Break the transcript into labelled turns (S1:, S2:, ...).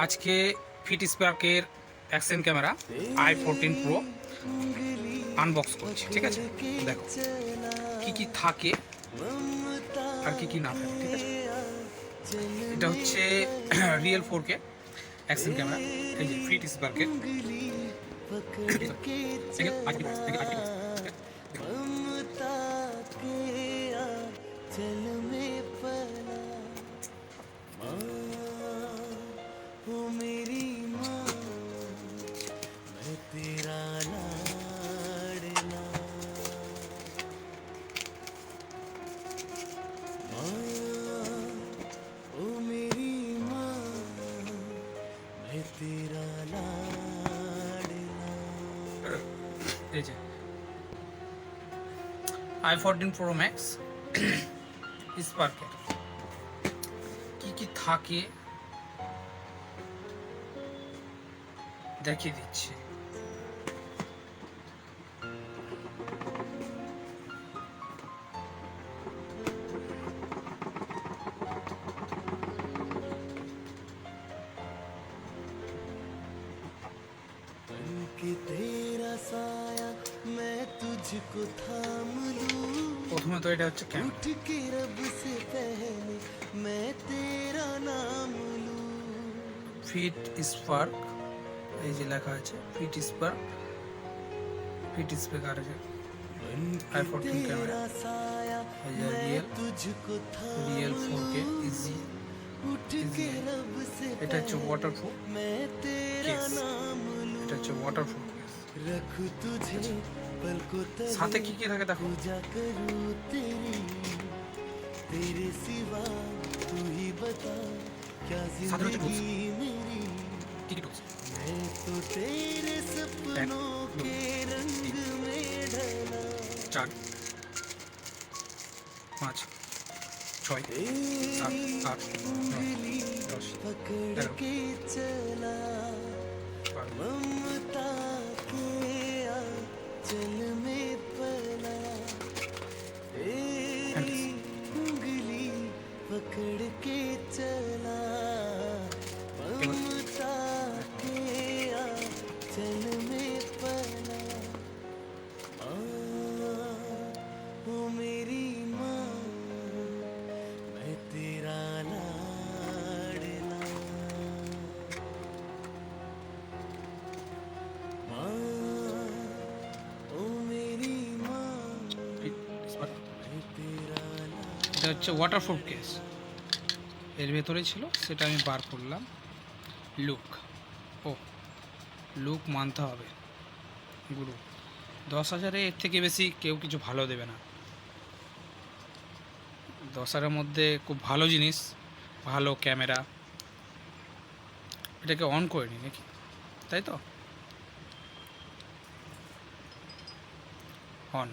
S1: আজকে ফিট স্পার্কের action camera i14 Pro unbox করছি। ঠিক আছে, দেখো কি কি থাকে আর কি কি না থাকে। ঠিক আছে, এটা হচ্ছে রিয়েল 4K অ্যাকশন ক্যামেরা, এই যে ফিট স্পার্কের। এই যে i14 Pro Max স্পার্কের কি কি থাকে দেখিয়ে দিচ্ছি। প্রথমে তো এটা হচ্ছে ফিট স্পার্ক, এই যে লেখা আছে ফিট স্পার্ক, ফিট স্পিকার আছে i14 ক্যামেরা, এই যে রিয়েল 4K ইজি। এটা হচ্ছে ওয়াটারপ্রুফ কেস, এটা হচ্ছে ওয়াটারপ্রুফ কেস। সাথে কি কি থাকে দেখো, সাথে হচ্ছে টুলস, কি কি টুলস, 4 5 6 7 8 9 10
S2: पकड़ के चला ममता के आंचल में पला ओ मेरी माँ मैं तेरा लाडला माँ ओ मेरी माँ मैं तेरा
S1: এটা হচ্ছে ওয়াটারপ্রুফ কেস, এর ভেতরে ছিল সেটা আমি বার করলাম। লুক মানতে হবে গুরু, 10,000-এ এর থেকে বেশি কেউ কিছু ভালো দেবে না। 10,000-এর মধ্যে খুব ভালো জিনিস, ভালো ক্যামেরা। এটাকে অন করে নি নাকি, তাই তো অন।